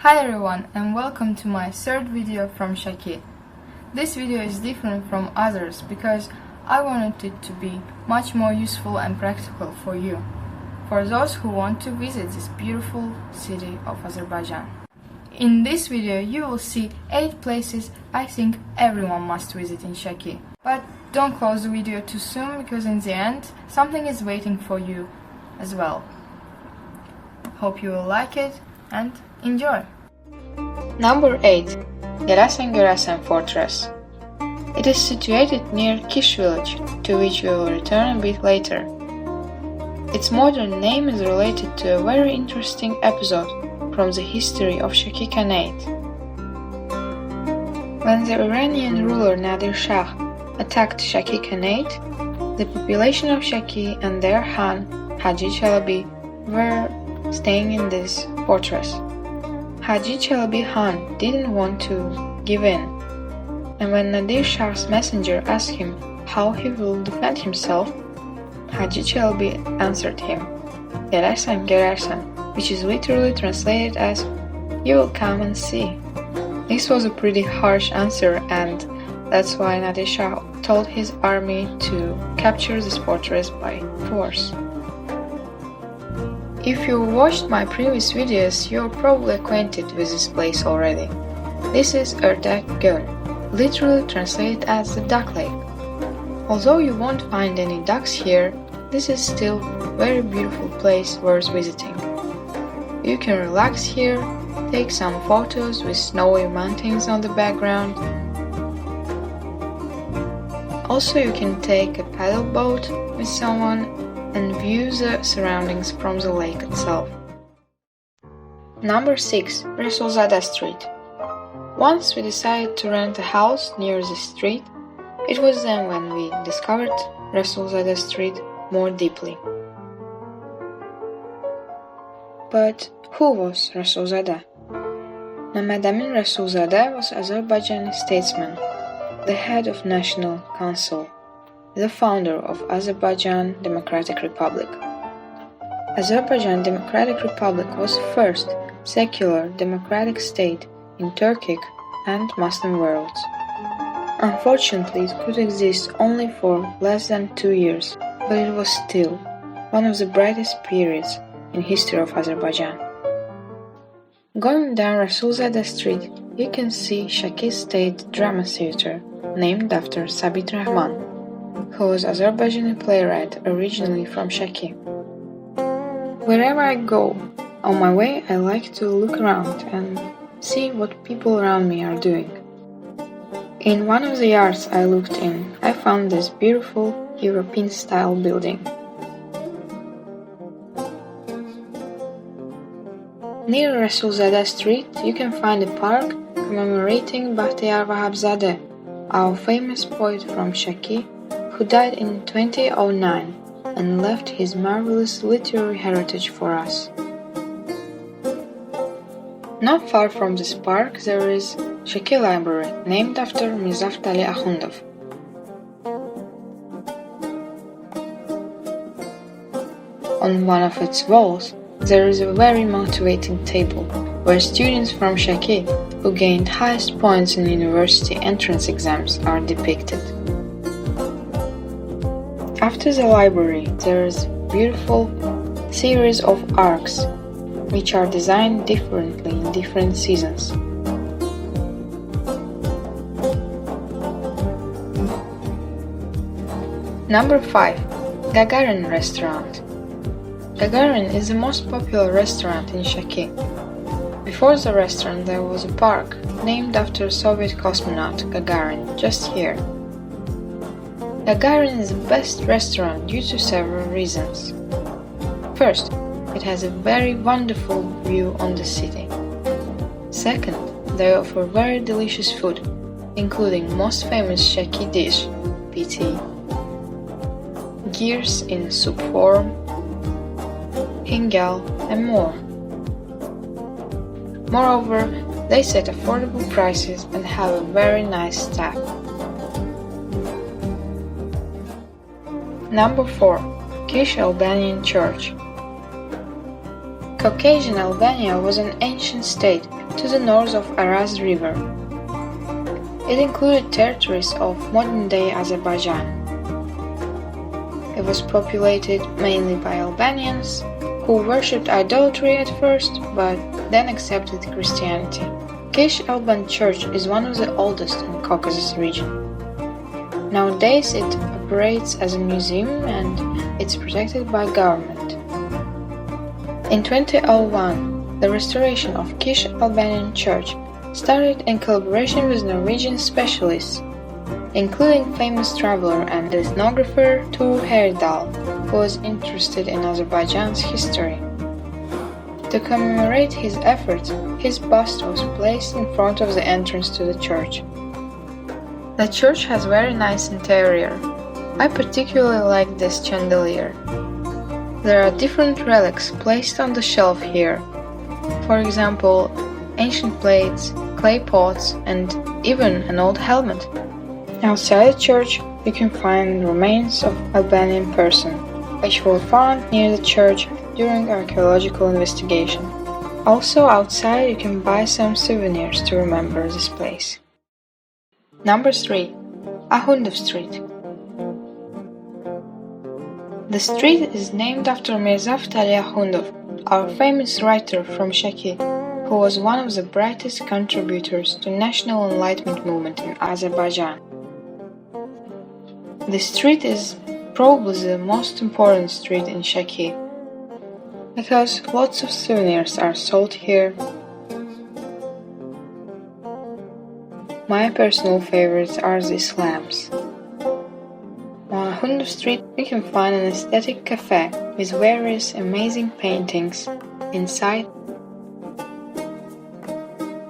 Hi everyone and welcome to my third video from Shaki. This video is different from others because I wanted it to be much more useful and practical for you, for those who want to visit this beautiful city of Azerbaijan. In this video you will see 8 places I think everyone must visit in Shaki. But don't close the video too soon because in the end something is waiting for you as well. Hope you will like it and enjoy! Number 8. Gelersen Fortress. It is situated near Kish village, to which we will return a bit later. Its modern name is related to a very interesting episode from the history of Shaki Khanate. When the Iranian ruler Nadir Shah attacked Shaki Khanate, the population of Shaki and their Khan, Haji Chalabi, were staying in this fortress. Haji Chalabi Khan didn't want to give in, and when Nadir Shah's messenger asked him how he will defend himself, Haji Chalabi answered him, Gelersen, which is literally translated as, "You will come and see." This was a pretty harsh answer, and that's why Nadir Shah told his army to capture this fortress by force. If you watched my previous videos, you're probably acquainted with this place already. This is Ordek, literally translated as the duck lake. Although you won't find any ducks here, this is still a very beautiful place worth visiting. You can relax here, take some photos with snowy mountains on the background. Also, you can take a paddle boat with someone and view the surroundings from the lake itself. Number 6. Rasulzade Street. Once we decided to rent a house near the street. It was then when we discovered Rasulzade Street more deeply. But who was Rasulzade? Mahammad Amin Rasulzade was an Azerbaijani statesman, the head of National Council, the founder of Azerbaijan Democratic Republic. Azerbaijan Democratic Republic was the first secular democratic state in Turkic and Muslim worlds. Unfortunately, it could exist only for less than 2 years, but it was still one of the brightest periods in history of Azerbaijan. Going down Rasulzade Street, you can see Shaki State Drama Theatre, named after Sabit Rahman, who was Azerbaijani playwright originally from Shaki. Wherever I go, on my way I like to look around and see what people around me are doing. In one of the yards I looked in, I found this beautiful European-style building. Near Rasulzade Street, you can find a park commemorating Bahtiyar Vahabzadeh, our famous poet from Shaki, who died in 2009 and left his marvelous literary heritage for us. Not far from this park there is Shaki Library, named after Ali Akhundov. On one of its walls there is a very motivating table where students from Shaki who gained highest points in university entrance exams are depicted. After the library, there is a beautiful series of arcs, which are designed differently in different seasons. Number 5. Qaqarin Restaurant. Qaqarin is the most popular restaurant in Shaki. Before the restaurant there was a park named after Soviet cosmonaut Qaqarin, just here. Qaqarin is the best restaurant due to several reasons. First, it has a very wonderful view on the city. Second, they offer very delicious food, including most famous Shaki dish, PT, gears in soup form, hingal, and more. Moreover, they set affordable prices and have a very nice staff. Number 4. Kish Albanian Church. Caucasian Albania was an ancient state to the north of Araz River. It included territories of modern-day Azerbaijan. It was populated mainly by Albanians, who worshipped idolatry at first, but then accepted Christianity. Kish Alban Church is one of the oldest in the Caucasus region. Nowadays it operates as a museum and it's protected by government. In 2001, the restoration of Kish Albanian Church started in collaboration with Norwegian specialists, including famous traveler and ethnographer Thor Heyerdahl, who was interested in Azerbaijan's history. To commemorate his efforts, his bust was placed in front of the entrance to the church. The church has very nice interior. I particularly like this chandelier. There are different relics placed on the shelf here. For example, ancient plates, clay pots, and even an old helmet. Outside the church, you can find remains of Albanian person, which were found near the church during archaeological investigation. Also outside you can buy some souvenirs to remember this place. Number 3. Akhundov Street. The street is named after Mirza Fatali Akhundov, our famous writer from Shaki, who was one of the brightest contributors to national enlightenment movement in Azerbaijan. This street is probably the most important street in Shaki, because lots of souvenirs are sold here. My personal favorites are these lamps. On Akhundov Street you can find an aesthetic cafe with various amazing paintings inside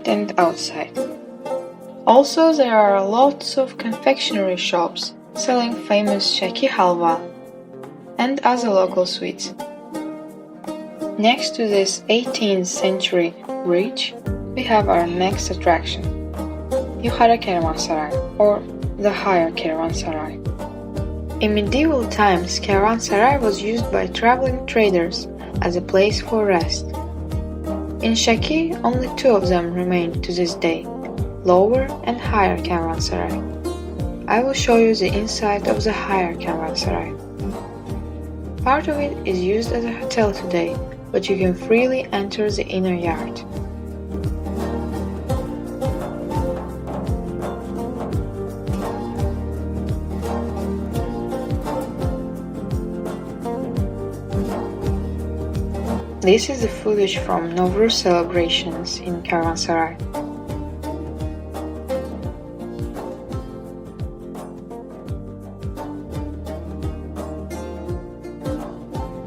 and outside. Also there are lots of confectionery shops selling famous Shaki halva and other local sweets. Next to this 18th century bridge, we have our next attraction, Higher Karvansaray, or the Higher Karvansaray. In medieval times, Karvansaray was used by traveling traders as a place for rest. In Shaki, only 2 of them remain to this day, Lower and Higher Karvansaray. I will show you the inside of the Higher Karvansaray. Part of it is used as a hotel today, but you can freely enter the inner yard. This is the footage from Nowruz celebrations in Karvansaray.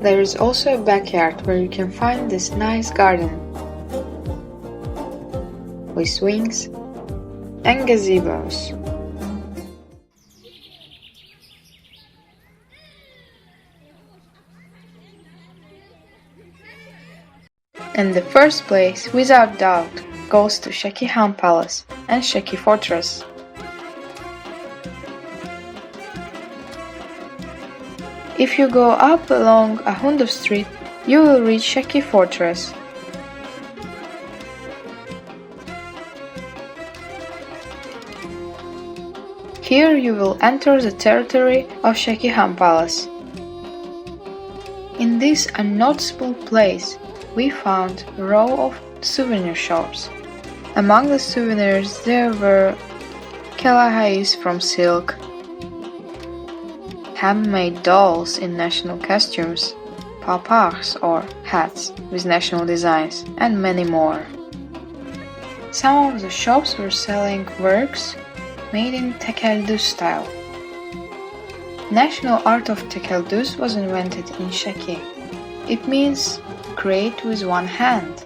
There is also a backyard where you can find this nice garden with swings and gazebos. And the first place, without doubt, goes to Shaki Han Palace and Shaki Fortress. If you go up along Akhundov Street, you will reach Shaki Fortress. Here you will enter the territory of Shaki Han Palace. In this unnoticeable place, we found a row of souvenir shops. Among the souvenirs there were kalahais from silk, handmade dolls in national costumes, papars or hats with national designs, and many more. Some of the shops were selling works made in tekeldüz style. National art of tekeldüz was invented in Shaki. It means create with one hand.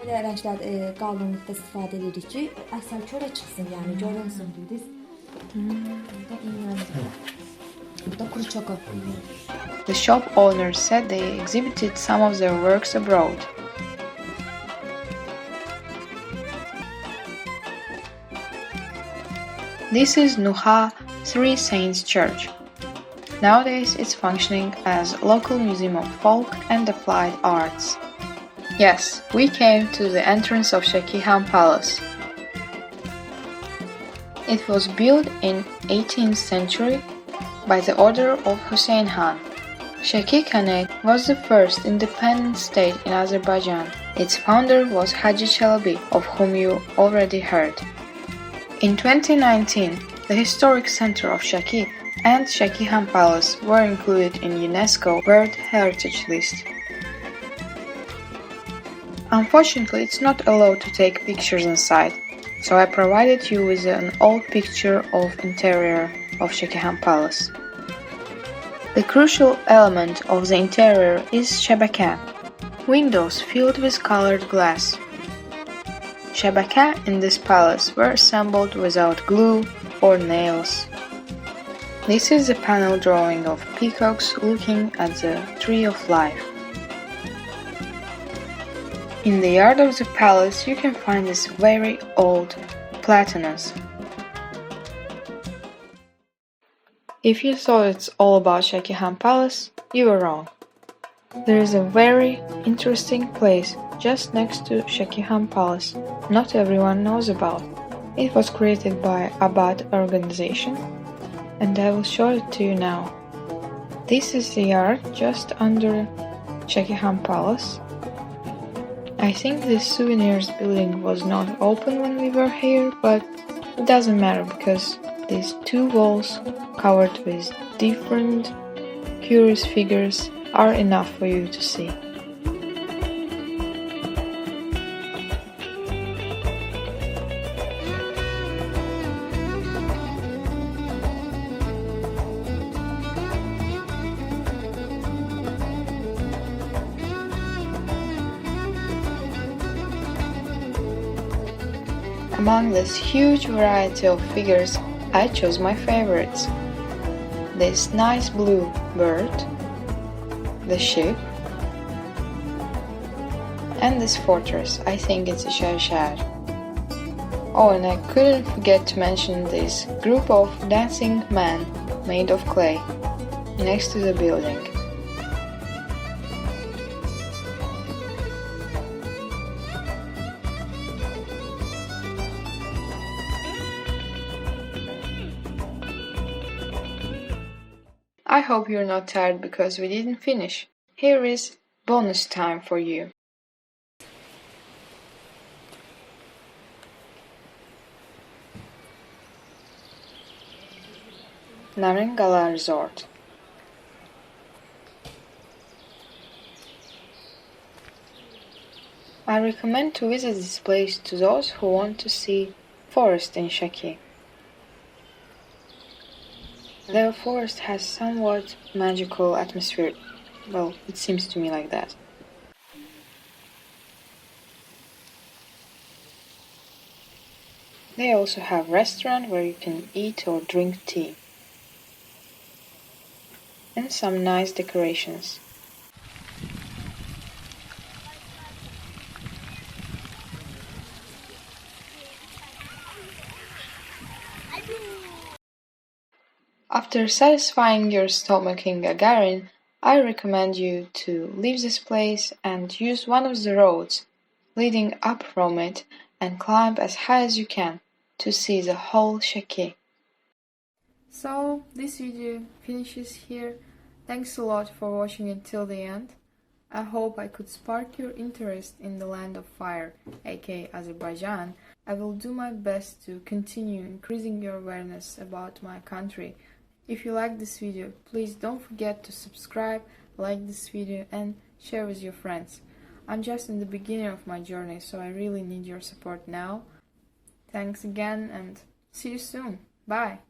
Böyle araçlar kalınlıkta istifadə edirik ki, əsər çölə çıxsın, yəni görünsün deyirik. Burada iğnədir. Burada kuru çoko. The shop owners said they exhibited some of their works abroad. This is Nuha Three Saints Church. Nowadays it's functioning as a local museum of folk and applied arts. Yes, we came to the entrance of Shaki Palace. It was built in 18th century by the order of Hussein Khan. Shaki Khanate was the first independent state in Azerbaijan. Its founder was Haji Chalabi, of whom you already heard. In 2019, the historic center of Shaki and Shaki Palace were included in UNESCO World Heritage List. Unfortunately, it's not allowed to take pictures inside, so I provided you with an old picture of interior of Shaki Palace. The crucial element of the interior is shabaka, windows filled with colored glass. Shabaka in this palace were assembled without glue or nails. This is a panel drawing of peacocks looking at the Tree of Life. In the yard of the palace you can find this very old platanus. If you thought it's all about Shaki Palace, you were wrong. There is a very interesting place just next to Shaki Palace not everyone knows about. It was created by Abad organization, and I will show it to you now. This is the yard just under Shaki Palace. I think this souvenirs building was not open when we were here, but it doesn't matter because these two walls covered with different curious figures are enough for you to see. Among this huge variety of figures, I chose my favorites. This nice blue bird, the ship, and this fortress. I think it's a shar. Oh, and I couldn't forget to mention this group of dancing men made of clay next to the building. I hope you're not tired because we didn't finish. Here is bonus time for you. Narengala Resort. I recommend to visit this place to those who want to see forest in Shaki. The forest has somewhat magical atmosphere. Well, it seems to me like that. They also have a restaurant where you can eat or drink tea. And some nice decorations. After satisfying your stomach in Qaqarin, I recommend you to leave this place and use one of the roads leading up from it and climb as high as you can to see the whole Shaki. So this video finishes here. Thanks a lot for watching it till the end. I hope I could spark your interest in the land of fire, aka Azerbaijan. I will do my best to continue increasing your awareness about my country. If you like this video, please don't forget to subscribe, like this video and share with your friends. I'm just in the beginning of my journey, so I really need your support now. Thanks again and see you soon. Bye!